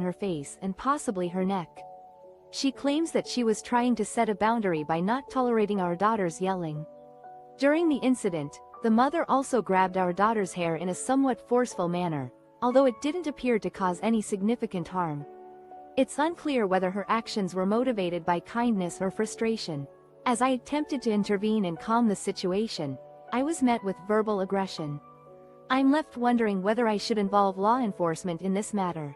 her face and possibly her neck. She claims that she was trying to set a boundary by not tolerating our daughter's yelling. During the incident, the mother also grabbed our daughter's hair in a somewhat forceful manner, although it didn't appear to cause any significant harm. It's unclear whether her actions were motivated by kindness or frustration. As I attempted to intervene and calm the situation, I was met with verbal aggression. I'm left wondering whether I should involve law enforcement in this matter.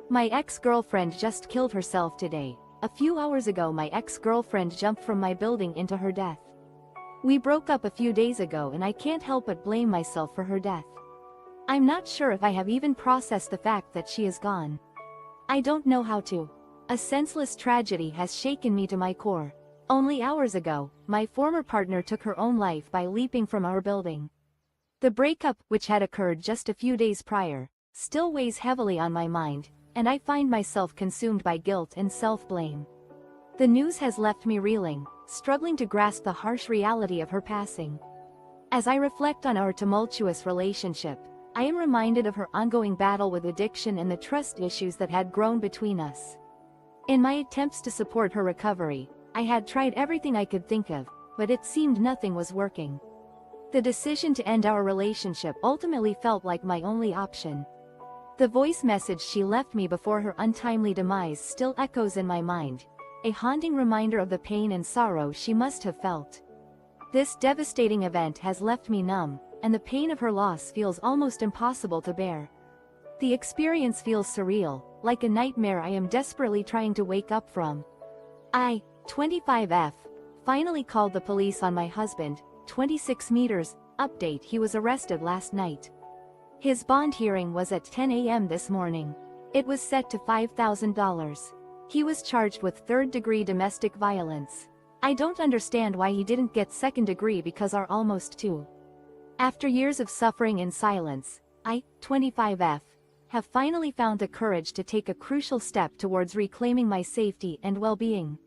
My ex-girlfriend just killed herself today. A few hours ago my ex-girlfriend jumped from my building into her death. We broke up a few days ago and I can't help but blame myself for her death. I'm not sure if I have even processed the fact that she is gone. I don't know how to. A senseless tragedy has shaken me to my core. Only hours ago, my former partner took her own life by leaping from our building. The breakup, which had occurred just a few days prior, still weighs heavily on my mind, and I find myself consumed by guilt and self-blame. The news has left me reeling, struggling to grasp the harsh reality of her passing. As I reflect on our tumultuous relationship, I am reminded of her ongoing battle with addiction and the trust issues that had grown between us. In my attempts to support her recovery, I had tried everything I could think of, but it seemed nothing was working. The decision to end our relationship ultimately felt like my only option. The voice message she left me before her untimely demise still echoes in my mind, a haunting reminder of the pain and sorrow she must have felt. This devastating event has left me numb, and the pain of her loss feels almost impossible to bear. The experience feels surreal, like a nightmare I am desperately trying to wake up from. I, 25F, finally called the police on my husband, 26 meters, update: he was arrested last night. His bond hearing was at 10 a.m. this morning. It was set to $5,000. He was charged with third-degree domestic violence. I don't understand why he didn't get second degree because are almost two. After years of suffering in silence, I, 25F, have finally found the courage to take a crucial step towards reclaiming my safety and well-being.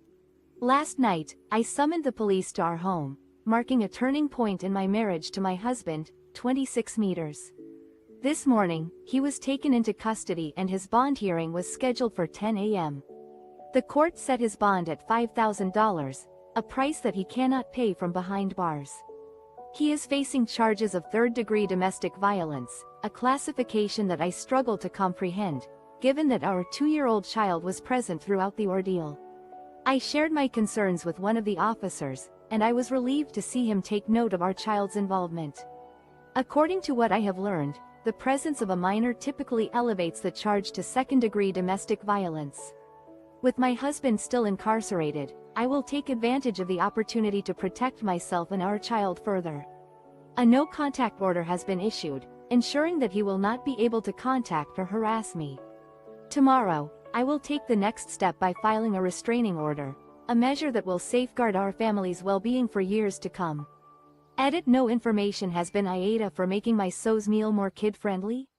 Last night, I summoned the police to our home, marking a turning point in my marriage to my husband, 26 meters. This morning, he was taken into custody and his bond hearing was scheduled for 10 a.m. The court set his bond at $5,000, a price that he cannot pay from behind bars. He is facing charges of third-degree domestic violence, a classification that I struggle to comprehend, given that our 2-year-old child was present throughout the ordeal. I shared my concerns with one of the officers, and I was relieved to see him take note of our child's involvement. According to what I have learned, the presence of a minor typically elevates the charge to second-degree domestic violence. With my husband still incarcerated, I will take advantage of the opportunity to protect myself and our child further. A no-contact order has been issued, ensuring that he will not be able to contact or harass me. Tomorrow, I will take the next step by filing a restraining order, a measure that will safeguard our family's well-being for years to come. Edit: no information has been AITA for making my SOS meal more kid-friendly.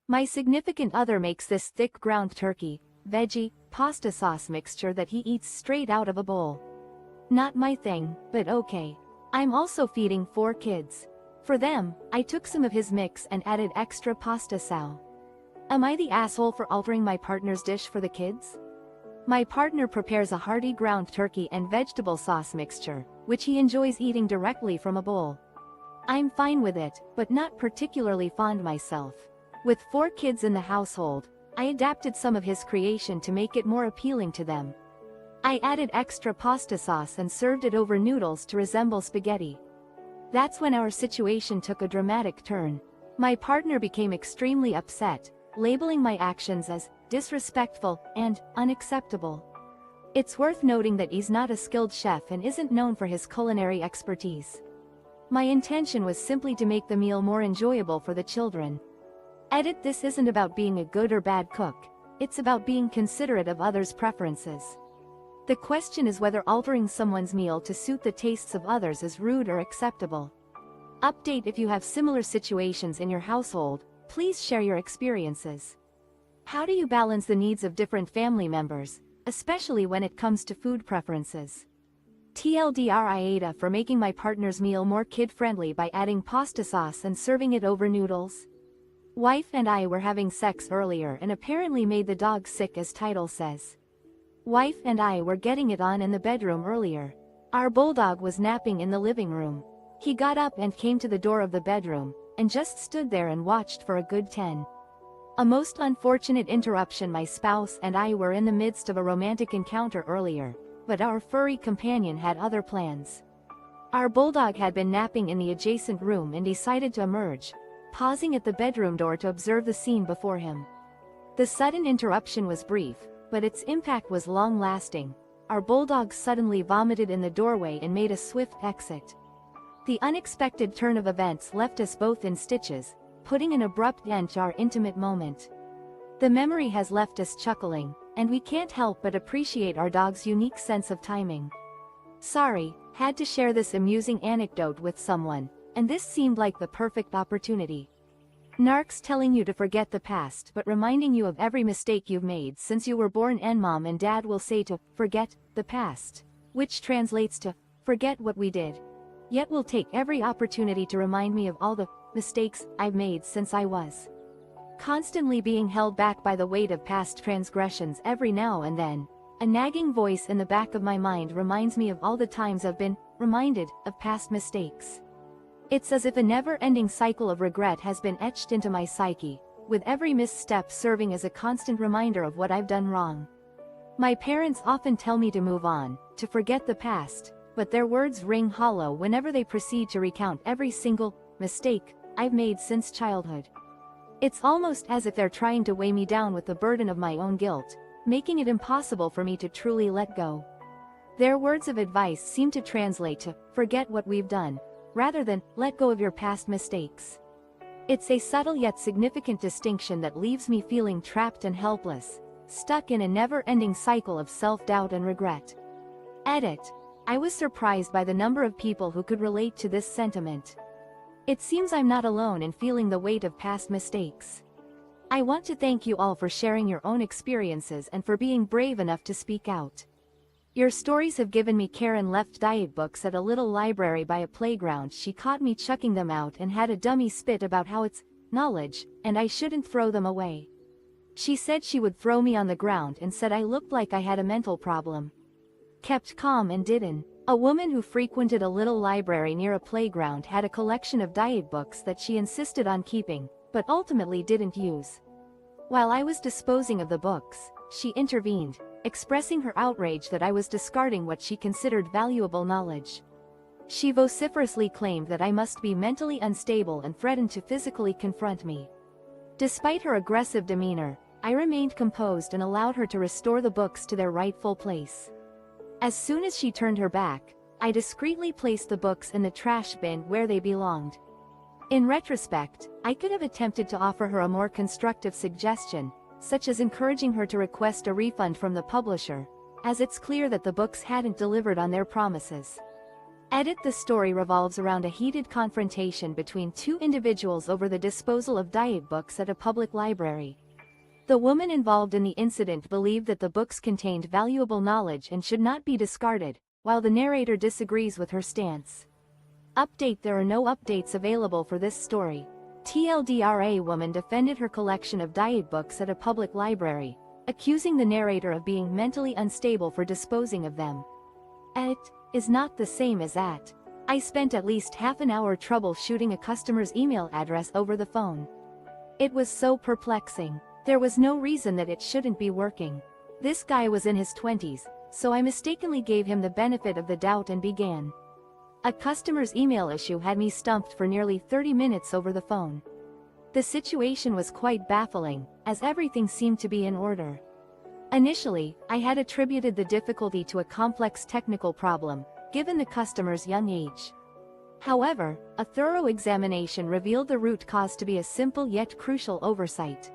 My significant other makes this thick ground turkey, veggie, pasta sauce mixture that he eats straight out of a bowl. Not my thing, but okay. I'm also feeding 4 kids. For them, I took some of his mix and added extra pasta sauce. Am I the asshole for altering my partner's dish for the kids? My partner prepares a hearty ground turkey and vegetable sauce mixture, which he enjoys eating directly from a bowl. I'm fine with it, but not particularly fond myself. With 4 kids in the household, I adapted some of his creation to make it more appealing to them. I added extra pasta sauce and served it over noodles to resemble spaghetti. That's when our situation took a dramatic turn. My partner became extremely upset, labeling my actions as disrespectful and unacceptable. It's worth noting that he's not a skilled chef and isn't known for his culinary expertise. My intention was simply to make the meal more enjoyable for the children. Edit: this isn't about being a good or bad cook, it's about being considerate of others' preferences. The question is whether altering someone's meal to suit the tastes of others is rude or acceptable. Update: if you have similar situations in your household, please share your experiences. How do you balance the needs of different family members, especially when it comes to food preferences? TLDR: AITA for making my partner's meal more kid-friendly by adding pasta sauce and serving it over noodles. Wife and I were having sex earlier and apparently made the dog sick, as title says. Wife and I were getting it on in the bedroom earlier. Our bulldog was napping in the living room. He got up and came to the door of the bedroom, and just stood there and watched for a good 10. A most unfortunate interruption. My spouse and I were in the midst of a romantic encounter earlier, but our furry companion had other plans. Our bulldog had been napping in the adjacent room and decided to emerge, pausing at the bedroom door to observe the scene before him. The sudden interruption was brief, but its impact was long-lasting. Our bulldog suddenly vomited in the doorway and made a swift exit. The unexpected turn of events left us both in stitches, putting an abrupt end to our intimate moment. The memory has left us chuckling, and we can't help but appreciate our dog's unique sense of timing. Sorry, had to share this amusing anecdote with someone, and this seemed like the perfect opportunity. Narcs telling you to forget the past but reminding you of every mistake you've made since you were born, and mom and dad will say to forget the past, which translates to forget what we did. Yet will take every opportunity to remind me of all the mistakes I've made since I was constantly being held back by the weight of past transgressions. Every now and then, a nagging voice in the back of my mind reminds me of all the times I've been reminded of past mistakes. It's as if a never-ending cycle of regret has been etched into my psyche, with every misstep serving as a constant reminder of what I've done wrong. My parents often tell me to move on, to forget the past, but their words ring hollow whenever they proceed to recount every single mistake I've made since childhood. It's almost as if they're trying to weigh me down with the burden of my own guilt, making it impossible for me to truly let go. Their words of advice seem to translate to forget what we've done, rather than let go of your past mistakes. It's a subtle yet significant distinction that leaves me feeling trapped and helpless, stuck in a never-ending cycle of self-doubt and regret. Edit. I was surprised by the number of people who could relate to this sentiment. It seems I'm not alone in feeling the weight of past mistakes. I want to thank you all for sharing your own experiences and for being brave enough to speak out. Your stories have given me. Karen left diet books at a little library by a playground. She caught me chucking them out and had a dummy spit about how it's knowledge, and I shouldn't throw them away. She said she would throw me on the ground and said I looked like I had a mental problem. Kept calm and didn't. A woman who frequented a little library near a playground had a collection of diet books that she insisted on keeping, but ultimately didn't use. While I was disposing of the books, she intervened, expressing her outrage that I was discarding what she considered valuable knowledge. She vociferously claimed that I must be mentally unstable and threatened to physically confront me. Despite her aggressive demeanor, I remained composed and allowed her to restore the books to their rightful place. As soon as she turned her back, I discreetly placed the books in the trash bin where they belonged. In retrospect, I could have attempted to offer her a more constructive suggestion, such as encouraging her to request a refund from the publisher, as it's clear that the books hadn't delivered on their promises. Edit. The story revolves around a heated confrontation between two individuals over the disposal of diet books at a public library. The woman involved in the incident believed that the books contained valuable knowledge and should not be discarded, while the narrator disagrees with her stance. Update. There are no updates available for this story. TLDR. A woman defended her collection of diet books at a public library, accusing the narrator of being mentally unstable for disposing of them. It is not the same as that. I spent at least half an hour troubleshooting a customer's email address over the phone. It was so perplexing. There was no reason that it shouldn't be working. This guy was in his 20s, so I mistakenly gave him the benefit of the doubt and began. A customer's email issue had me stumped for nearly 30 minutes over the phone. The situation was quite baffling, as everything seemed to be in order. Initially, I had attributed the difficulty to a complex technical problem, given the customer's young age. However, a thorough examination revealed the root cause to be a simple yet crucial oversight.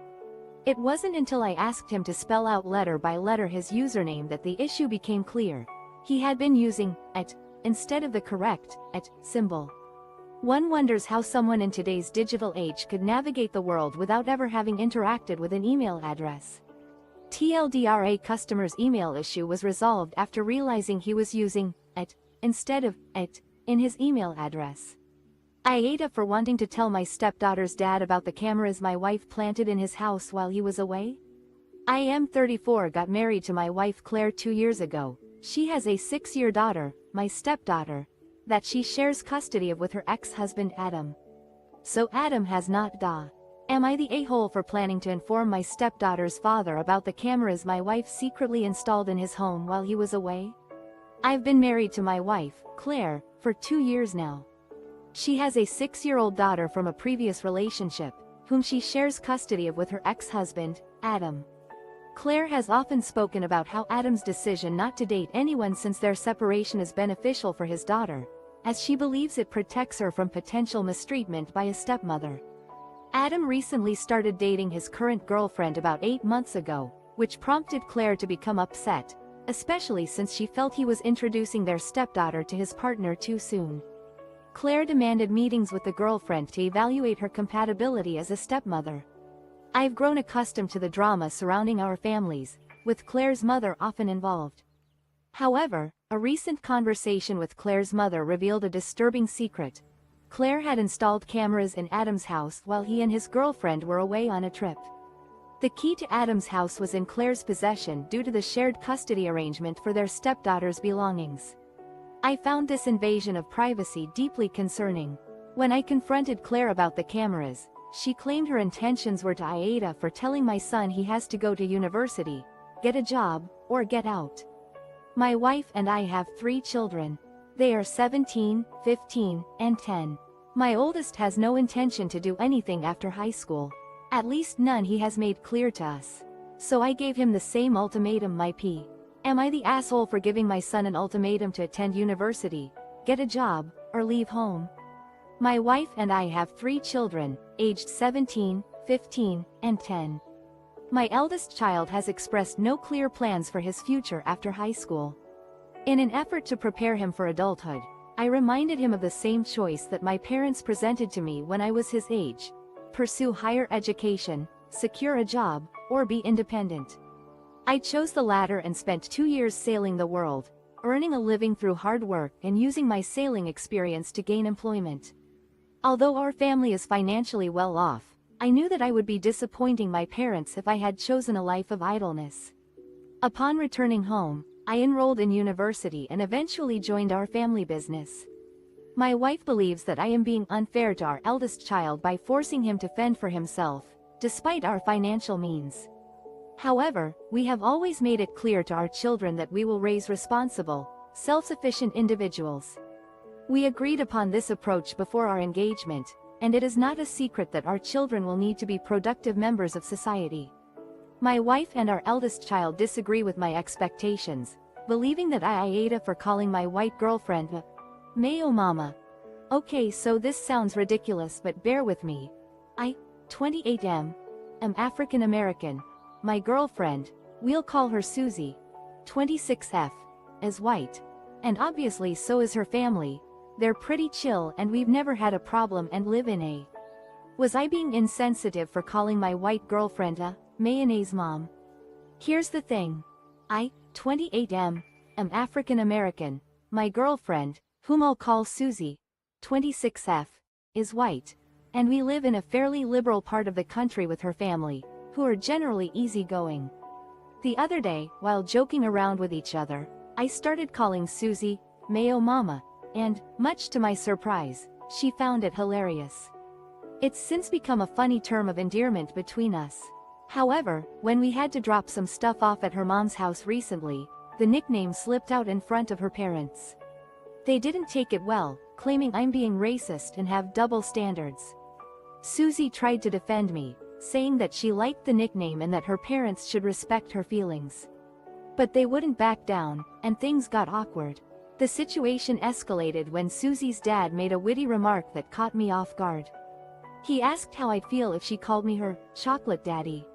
It wasn't until I asked him to spell out letter by letter his username that the issue became clear. He had been using @ instead of the correct @ symbol. One wonders how someone in today's digital age could navigate the world without ever having interacted with an email address. TLDR. A customer's email issue was resolved after realizing he was using @ instead of @ in his email address. AITA for wanting to tell my stepdaughter's dad about the cameras my wife planted in his house while he was away. I am 34, got married to my wife Claire 2 years ago. She has a 6-year daughter, my stepdaughter, that she shares custody of with her ex-husband Adam. So Adam has not Am I the a-hole for planning to inform my stepdaughter's father about the cameras my wife secretly installed in his home while he was away? I've been married to my wife, Claire, for 2 years now. She has a 6-year-old daughter from a previous relationship, whom she shares custody of with her ex-husband, Adam. Claire has often spoken about how Adam's decision not to date anyone since their separation is beneficial for his daughter, as she believes it protects her from potential mistreatment by a stepmother. Adam recently started dating his current girlfriend about 8 months ago, which prompted Claire to become upset, especially since she felt he was introducing their stepdaughter to his partner too soon. Claire demanded meetings with the girlfriend to evaluate her compatibility as a stepmother. I've grown accustomed to the drama surrounding our families, with Claire's mother often involved. However, a recent conversation with Claire's mother revealed a disturbing secret. Claire had installed cameras in Adam's house while he and his girlfriend were away on a trip. The key to Adam's house was in Claire's possession due to the shared custody arrangement for their stepdaughter's belongings. I found this invasion of privacy deeply concerning. When I confronted Claire about the cameras, she claimed her intentions were to AITA for telling my son he has to go to university, get a job, or get out. My wife and I have 3 children. They are 17, 15, and 10. My oldest has no intention to do anything after high school. At least none he has made clear to us. So I gave him the same ultimatum. Am I the asshole for giving my son an ultimatum to attend university, get a job, or leave home? My wife and I have 3 children, aged 17, 15, and 10. My eldest child has expressed no clear plans for his future after high school. In an effort to prepare him for adulthood, I reminded him of the same choice that my parents presented to me when I was his age: pursue higher education, secure a job, or be independent. I chose the latter and spent 2 years sailing the world, earning a living through hard work and using my sailing experience to gain employment. Although our family is financially well off, I knew that I would be disappointing my parents if I had chosen a life of idleness. Upon returning home, I enrolled in university and eventually joined our family business. My wife believes that I am being unfair to our eldest child by forcing him to fend for himself, despite our financial means. However, we have always made it clear to our children that we will raise responsible, self-sufficient individuals. We agreed upon this approach before our engagement, and it is not a secret that our children will need to be productive members of society. My wife and our eldest child disagree with my expectations, believing that I AITA for calling my white girlfriend Mayo Mama. Okay, so this sounds ridiculous, but bear with me. I, 28M, am African American. My girlfriend, we'll call her Susie, 26F, is white. And obviously so is her family. They're pretty chill and we've never had a problem and live in a. Was I being insensitive for calling my white girlfriend a mayonnaise mom? Here's the thing. I, 28M, am African American. My girlfriend, whom I'll call Susie, 26F, is white. And we live in a fairly liberal part of the country with her family, who are generally easygoing. The other day, while joking around with each other, I started calling Susie Mayo Mama, and, much to my surprise, she found it hilarious. It's since become a funny term of endearment between us. However, when we had to drop some stuff off at her mom's house recently, the nickname slipped out in front of her parents. They didn't take it well, claiming I'm being racist and have double standards. Susie tried to defend me, saying that she liked the nickname and that her parents should respect her feelings. But they wouldn't back down, and things got awkward. The situation escalated when Susie's dad made a witty remark that caught me off guard. He asked how I'd feel if she called me her chocolate daddy.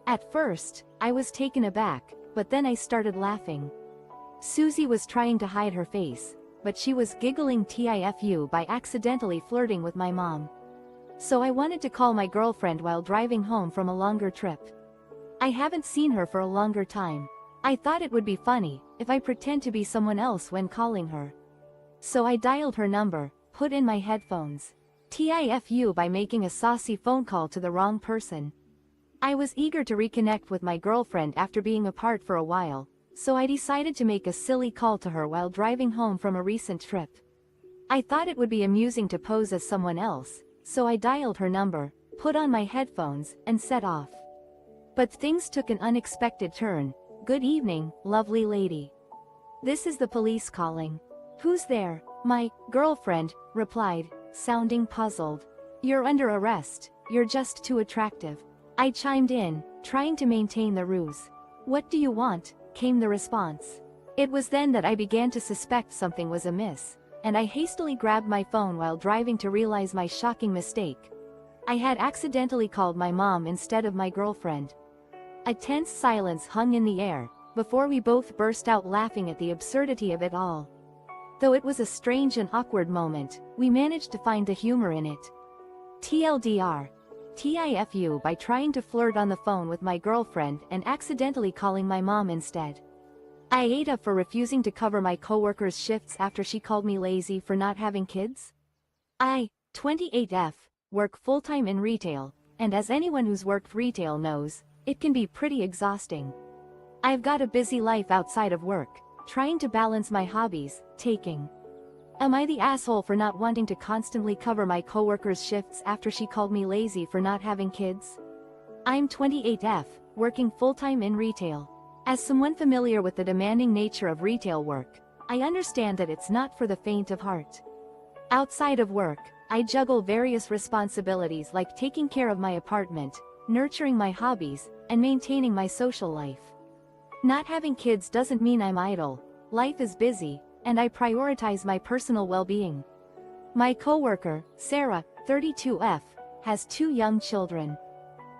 At first, I was taken aback, but then I started laughing. Susie was trying to hide her face, but she was giggling TIFU by accidentally flirting with my mom. So I wanted to call my girlfriend while driving home from a longer trip. I haven't seen her for a longer time. I thought it would be funny if I pretend to be someone else when calling her. So I dialed her number, put in my headphones, TIFU by making a saucy phone call to the wrong person. I was eager to reconnect with my girlfriend after being apart for a while, so I decided to make a silly call to her while driving home from a recent trip. I thought it would be amusing to pose as someone else, so I dialed her number, put on my headphones, and set off. But things took an unexpected turn. "Good evening, lovely lady. This is the police calling." "Who's there?" My girlfriend replied, sounding puzzled. "You're under arrest, you're just too attractive." I chimed in, trying to maintain the ruse. "What do you want?" came the response. It was then that I began to suspect something was amiss, and I hastily grabbed my phone while driving to realize my shocking mistake. I had accidentally called my mom instead of my girlfriend. A tense silence hung in the air, before we both burst out laughing at the absurdity of it all. Though it was a strange and awkward moment, we managed to find the humor in it. TLDR. TIFU by trying to flirt on the phone with my girlfriend and accidentally calling my mom instead. AITA for refusing to cover my coworker's shifts after she called me lazy for not having kids. I, 28F, work full-time in retail, and as anyone who's worked retail knows, it can be pretty exhausting. I've got a busy life outside of work, trying to balance my hobbies, taking. Am I the asshole for not wanting to constantly cover my coworker's shifts after she called me lazy for not having kids? I'm 28F, working full-time in retail. As someone familiar with the demanding nature of retail work, I understand that it's not for the faint of heart. Outside of work, I juggle various responsibilities like taking care of my apartment, nurturing my hobbies, and maintaining my social life. Not having kids doesn't mean I'm idle. Life is busy, and I prioritize my personal well-being. My coworker, Sarah, 32F, has 2 young children.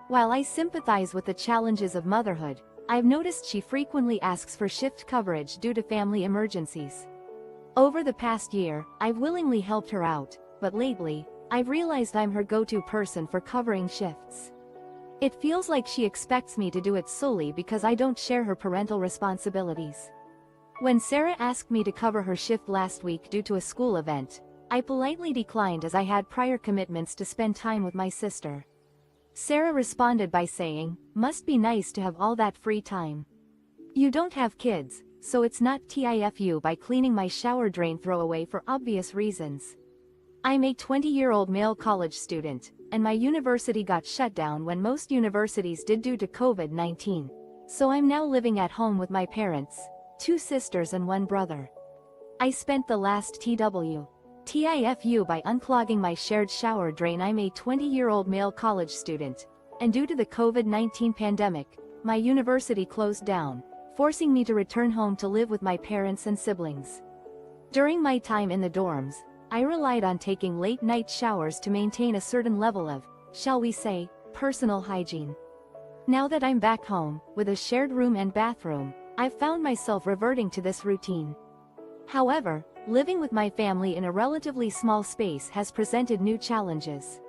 While I sympathize with the challenges of motherhood, I've noticed she frequently asks for shift coverage due to family emergencies. Over the past year, I've willingly helped her out, but lately, I've realized I'm her go-to person for covering shifts. It feels like she expects me to do it solely because I don't share her parental responsibilities. When Sarah asked me to cover her shift last week due to a school event, I politely declined as I had prior commitments to spend time with my sister. Sarah responded by saying, "Must be nice to have all that free time. You don't have kids, so it's not TIFU by cleaning my shower drain throwaway for obvious reasons. I'm a 20-year-old male college student, and my university got shut down when most universities did due to COVID-19. So I'm now living at home with my parents, 2 sisters and 1 brother. I spent the last TIFU by unclogging my shared shower drain. I'm a 20-year-old male college student, and due to the COVID-19 pandemic, my university closed down, forcing me to return home to live with my parents and siblings. During my time in the dorms, I relied on taking late-night showers to maintain a certain level of, shall we say, personal hygiene. Now that I'm back home, with a shared room and bathroom, I've found myself reverting to this routine. However, living with my family in a relatively small space has presented new challenges.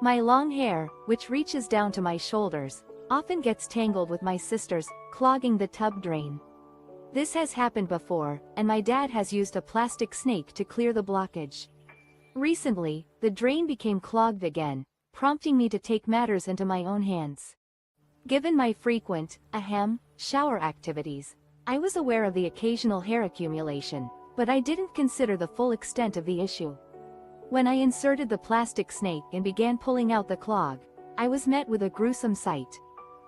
My long hair, which reaches down to my shoulders, often gets tangled with my sister's, clogging the tub drain. This has happened before, and my dad has used a plastic snake to clear the blockage. Recently, the drain became clogged again, prompting me to take matters into my own hands. Given my frequent, shower activities, I was aware of the occasional hair accumulation, but I didn't consider the full extent of the issue. When I inserted the plastic snake and began pulling out the clog, I was met with a gruesome sight.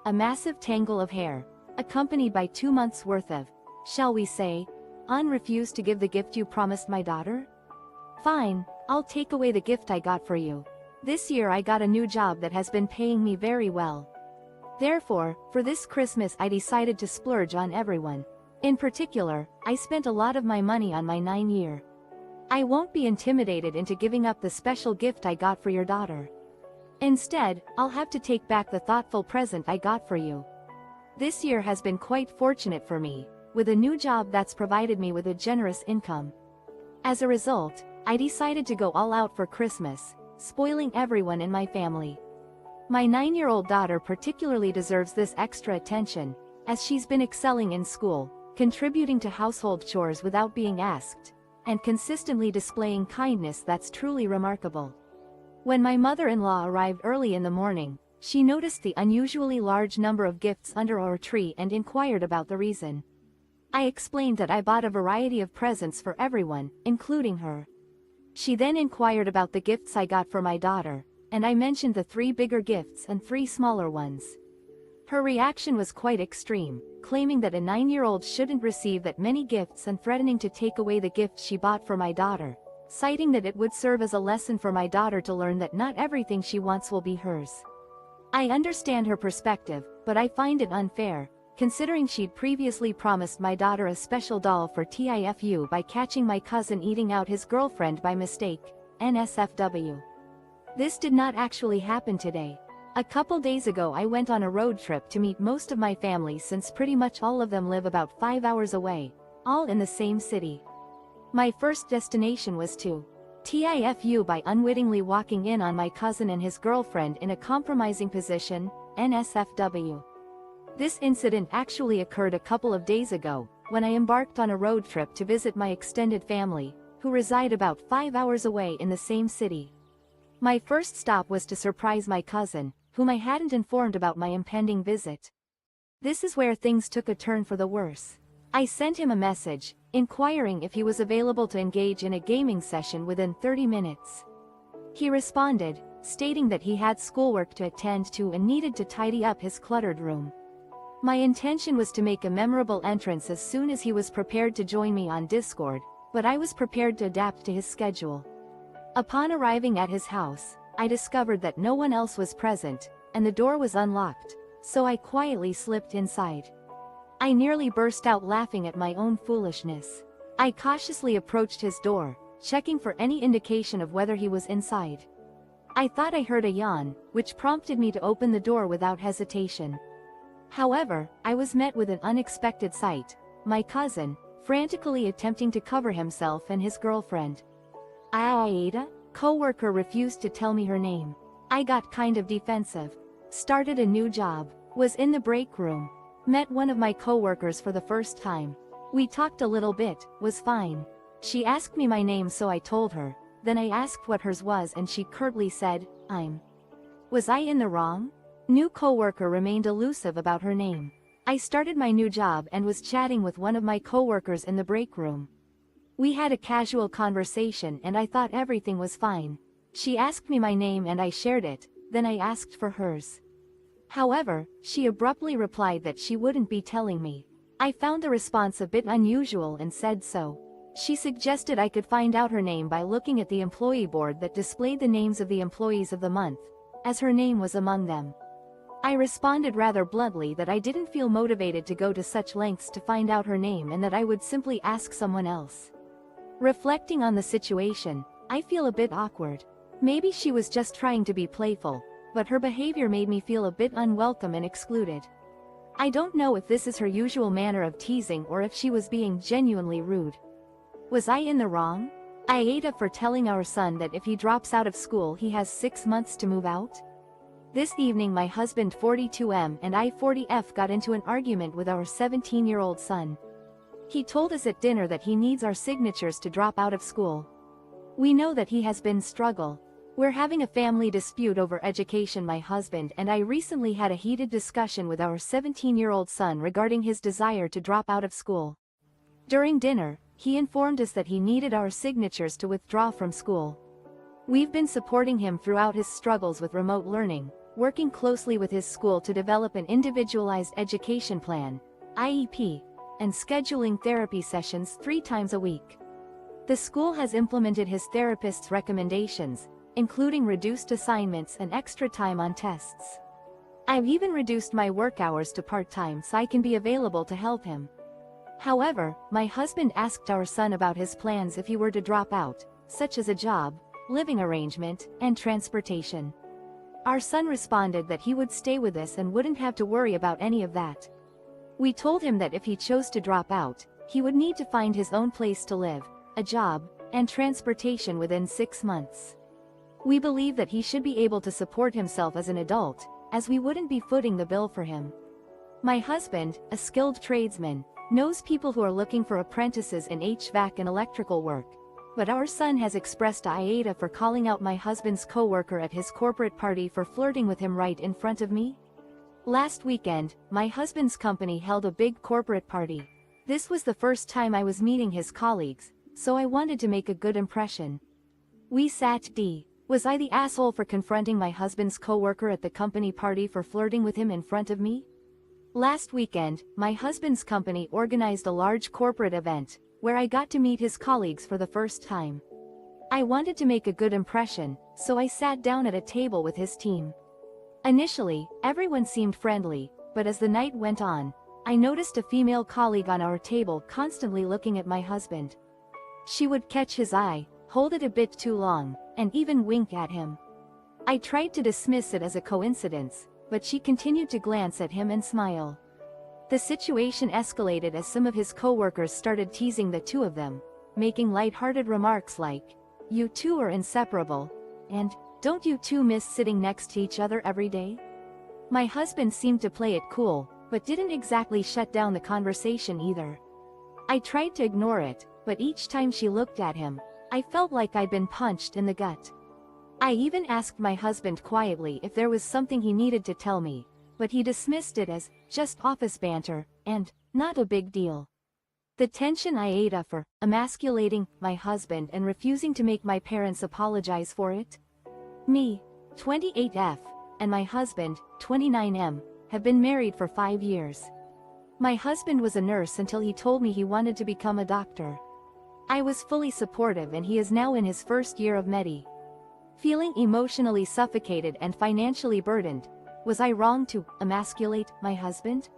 A massive tangle of hair, accompanied by 2 months' worth of, shall we say, refused to give the gift you promised my daughter? Fine, I'll take away the gift I got for you. This year I got a new job that has been paying me very well. Therefore, for this Christmas I decided to splurge on everyone. In particular, I spent a lot of my money on my 9-year. I won't be intimidated into giving up the special gift I got for your daughter. Instead, I'll have to take back the thoughtful present I got for you. This year has been quite fortunate for me, with a new job that's provided me with a generous income. As a result, I decided to go all out for Christmas, spoiling everyone in my family. My 9-year-old daughter particularly deserves this extra attention, as she's been excelling in school, contributing to household chores without being asked, and consistently displaying kindness that's truly remarkable. When my mother-in-law arrived early in the morning, she noticed the unusually large number of gifts under our tree and inquired about the reason. I explained that I bought a variety of presents for everyone, including her. She then inquired about the gifts I got for my daughter, and I mentioned the 3 bigger gifts and 3 smaller ones. Her reaction was quite extreme, claiming that a 9-year-old shouldn't receive that many gifts and threatening to take away the gifts she bought for my daughter, citing that it would serve as a lesson for my daughter to learn that not everything she wants will be hers. I understand her perspective, but I find it unfair, considering she'd previously promised my daughter a special doll for TIFU by catching my cousin eating out his girlfriend by mistake, NSFW. This did not actually happen today. A couple days ago I went on a road trip to meet most of my family since pretty much all of them live about 5 hours away, all in the same city. My first destination was to TIFU by unwittingly walking in on my cousin and his girlfriend in a compromising position, NSFW. This incident actually occurred a couple of days ago, when I embarked on a road trip to visit my extended family, who reside about 5 hours away in the same city. My first stop was to surprise my cousin, whom I hadn't informed about my impending visit. This is where things took a turn for the worse. I sent him a message, inquiring if he was available to engage in a gaming session within 30 minutes. He responded, stating that he had schoolwork to attend to and needed to tidy up his cluttered room. My intention was to make a memorable entrance as soon as he was prepared to join me on Discord, but I was prepared to adapt to his schedule. Upon arriving at his house, I discovered that no one else was present, and the door was unlocked, so I quietly slipped inside. I nearly burst out laughing at my own foolishness. I cautiously approached his door, checking for any indication of whether he was inside. I thought I heard a yawn, which prompted me to open the door without hesitation. However, I was met with an unexpected sight: my cousin, frantically attempting to cover himself and his girlfriend. AITA? Coworker refused to tell me her name. I got kind of defensive. Started a new job. Was in the break room. Met one of my coworkers for the first time. We talked a little bit, was fine. She asked me my name, so I told her. Then I asked what hers was and she curtly said, "I'm." Was I in the wrong? New coworker remained elusive about her name. I started my new job and was chatting with one of my coworkers in the break room. We had a casual conversation and I thought everything was fine. She asked me my name and I shared it, then I asked for hers. However, she abruptly replied that she wouldn't be telling me. I found the response a bit unusual and said so. She suggested I could find out her name by looking at the employee board that displayed the names of the employees of the month, as her name was among them. I responded rather bluntly that I didn't feel motivated to go to such lengths to find out her name and that I would simply ask someone else. Reflecting on the situation, I feel a bit awkward. Maybe she was just trying to be playful, but her behavior made me feel a bit unwelcome and excluded. I don't know if this is her usual manner of teasing or if she was being genuinely rude. Was I in the wrong? AITA for telling our son that if he drops out of school he has 6 months to move out? This evening my husband 42M and I 40F got into an argument with our 17-year-old son. He told us at dinner that he needs our signatures to drop out of school. We know that he has been struggle. We're having a family dispute over education. My husband and I recently had a heated discussion with our 17-year-old son regarding his desire to drop out of school. During dinner, he informed us that he needed our signatures to withdraw from school. We've been supporting him throughout his struggles with remote learning, working closely with his school to develop an individualized education plan, IEP, and scheduling therapy sessions 3 times a week. The school has implemented his therapist's recommendations, including reduced assignments and extra time on tests. I've even reduced my work hours to part-time so I can be available to help him. However, my husband asked our son about his plans if he were to drop out, such as a job, living arrangement, and transportation. Our son responded that he would stay with us and wouldn't have to worry about any of that. We told him that if he chose to drop out, he would need to find his own place to live, a job, and transportation within 6 months. We believe that he should be able to support himself as an adult, as we wouldn't be footing the bill for him. My husband, a skilled tradesman, knows people who are looking for apprentices in HVAC and electrical work. but our son has expressed AITA for calling out my husband's coworker at his corporate party for flirting with him right in front of me. Last weekend, my husband's company held a big corporate party. This was the first time I was meeting his colleagues, so I wanted to make a good impression. We sat D. Was I the asshole for confronting my husband's coworker at the company party for flirting with him in front of me? Last weekend, my husband's company organized a large corporate event, where I got to meet his colleagues for the first time. I wanted to make a good impression, so I sat down at a table with his team. Initially, everyone seemed friendly, but as the night went on, I noticed a female colleague on our table constantly looking at my husband. She would catch his eye, hold it a bit too long, and even wink at him. I tried to dismiss it as a coincidence, but she continued to glance at him and smile. The situation escalated as some of his coworkers started teasing the two of them, making light-hearted remarks like, "You two are inseparable," and "Don't you two miss sitting next to each other every day?" My husband seemed to play it cool, but didn't exactly shut down the conversation either. I tried to ignore it, but each time she looked at him, I felt like I'd been punched in the gut. I even asked my husband quietly if there was something he needed to tell me, but he dismissed it as just office banter, and not a big deal. The tension I ate up for emasculating my husband and refusing to make my parents apologize for it. Me, 28F, and my husband, 29M, have been married for 5 years. My husband was a nurse until he told me he wanted to become a doctor. I was fully supportive and he is now in his first year of Medi. Feeling emotionally suffocated and financially burdened, was I wrong to emasculate my husband?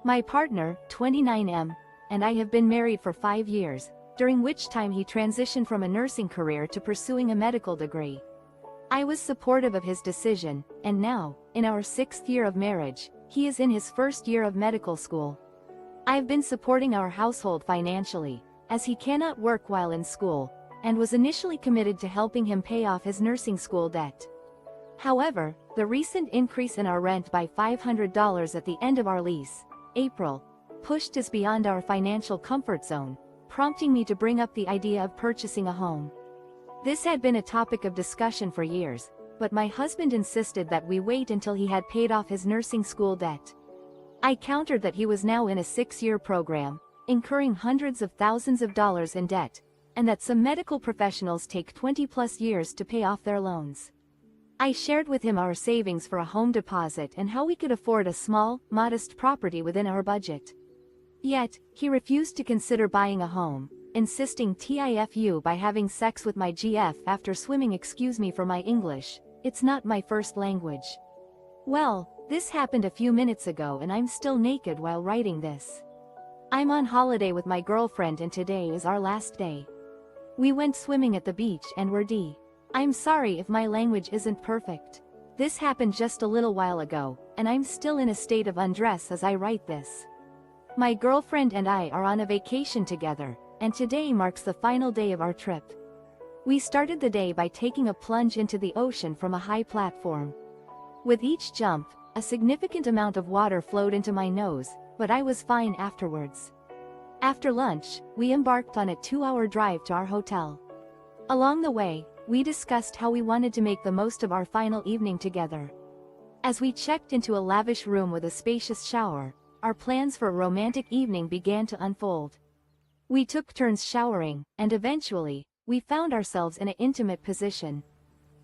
My partner, 29M, and I have been married for 5 years, during which time he transitioned from a nursing career to pursuing a medical degree. I was supportive of his decision, and now, in our 6th year of marriage, he is in his first year of medical school. I've been supporting our household financially, as he cannot work while in school, and was initially committed to helping him pay off his nursing school debt. However, the recent increase in our rent by $500 at the end of our lease, April, pushed us beyond our financial comfort zone, prompting me to bring up the idea of purchasing a home. This had been a topic of discussion for years, but my husband insisted that we wait until he had paid off his nursing school debt. I countered that he was now in a 6-year program, incurring hundreds of thousands of dollars in debt, and that some medical professionals take 20+ years to pay off their loans. I shared with him our savings for a home deposit and how we could afford a small, modest property within our budget. Yet, he refused to consider buying a home, insisting TIFU by having sex with my GF after swimming. Excuse me for my English, it's not my first language. Well, this happened a few minutes ago and I'm still naked while writing this. I'm on holiday with my girlfriend and today is our last day. We went swimming at the beach and were D. I'm sorry if my language isn't perfect. This happened just a little while ago, and I'm still in a state of undress as I write this. My girlfriend and I are on a vacation together, and today marks the final day of our trip. We started the day by taking a plunge into the ocean from a high platform. With each jump, a significant amount of water flowed into my nose, but I was fine afterwards. After lunch, we embarked on a 2-hour drive to our hotel. Along the way, we discussed how we wanted to make the most of our final evening together. As we checked into a lavish room with a spacious shower, our plans for a romantic evening began to unfold. We took turns showering, and eventually, we found ourselves in an intimate position.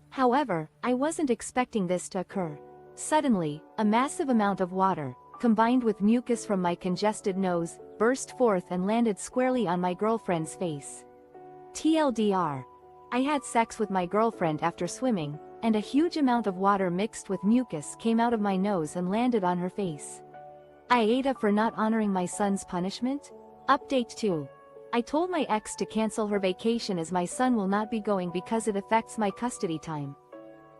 However, I wasn't expecting this to occur. Suddenly, a massive amount of water, combined with mucus from my congested nose, burst forth and landed squarely on my girlfriend's face. TLDR. I had sex with my girlfriend after swimming, and a huge amount of water mixed with mucus came out of my nose and landed on her face. AITA for not honoring my son's punishment? Update 2. I told my ex to cancel her vacation as my son will not be going because it affects my custody time.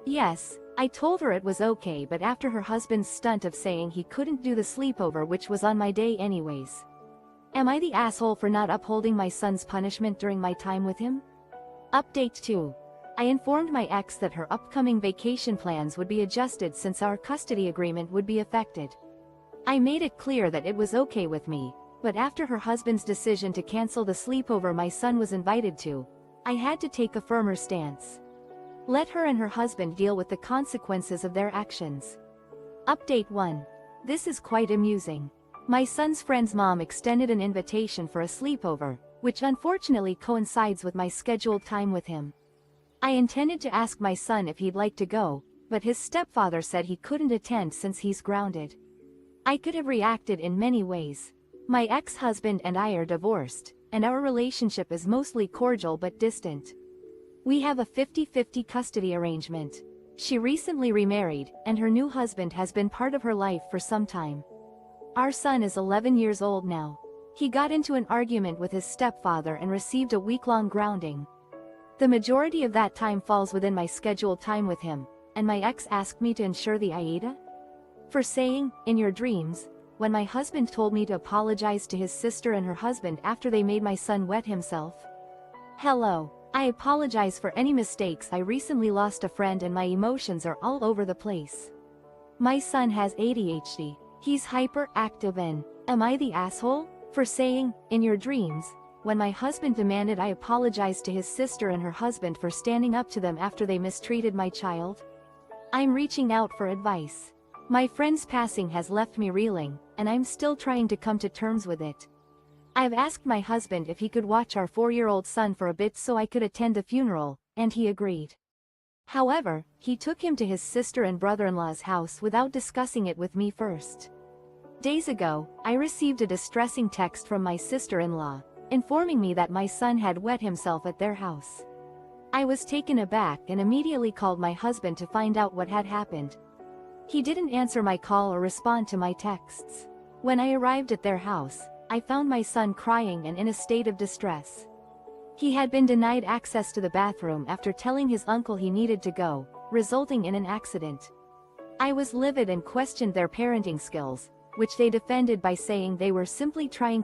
Yes, I told her it was okay, but after her husband's stunt of saying he couldn't do the sleepover, which was on my day anyways. Am I the asshole for not upholding my son's punishment during my time with him? Update 2. I informed my ex that her upcoming vacation plans would be adjusted since our custody agreement would be affected. I made it clear that it was okay with me, but after her husband's decision to cancel the sleepover my son was invited to, I had to take a firmer stance. Let her and her husband deal with the consequences of their actions. Update 1. This is quite amusing. My son's friend's mom extended an invitation for a sleepover, which unfortunately coincides with my scheduled time with him. I intended to ask my son if he'd like to go, but his stepfather said he couldn't attend since he's grounded. I could have reacted in many ways. My ex-husband and I are divorced, and our relationship is mostly cordial but distant. We have a 50-50 custody arrangement. She recently remarried, and her new husband has been part of her life for some time. Our son is 11 years old now. He got into an argument with his stepfather and received a week-long grounding. The majority of that time falls within my scheduled time with him, and my ex asked me to ensure the AITA for saying, "in your dreams," when my husband told me to apologize to his sister and her husband after they made my son wet himself. Hello. I apologize for any mistakes. I recently lost a friend and my emotions are all over the place. My son has ADHD. He's hyperactive and, am I the asshole for saying, "in your dreams," when my husband demanded I apologize to his sister and her husband for standing up to them after they mistreated my child? I'm reaching out for advice. My friend's passing has left me reeling, and I'm still trying to come to terms with it. I've asked my husband if he could watch our 4-year-old son for a bit so I could attend the funeral, and he agreed. However, he took him to his sister and brother-in-law's house without discussing it with me first. Days ago, I received a distressing text from my sister-in-law, informing me that my son had wet himself at their house. I was taken aback and immediately called my husband to find out what had happened. He didn't answer my call or respond to my texts. When I arrived at their house, I found my son crying and in a state of distress. He had been denied access to the bathroom after telling his uncle he needed to go, resulting in an accident. I was livid and questioned their parenting skills, which they defended by saying they were simply trying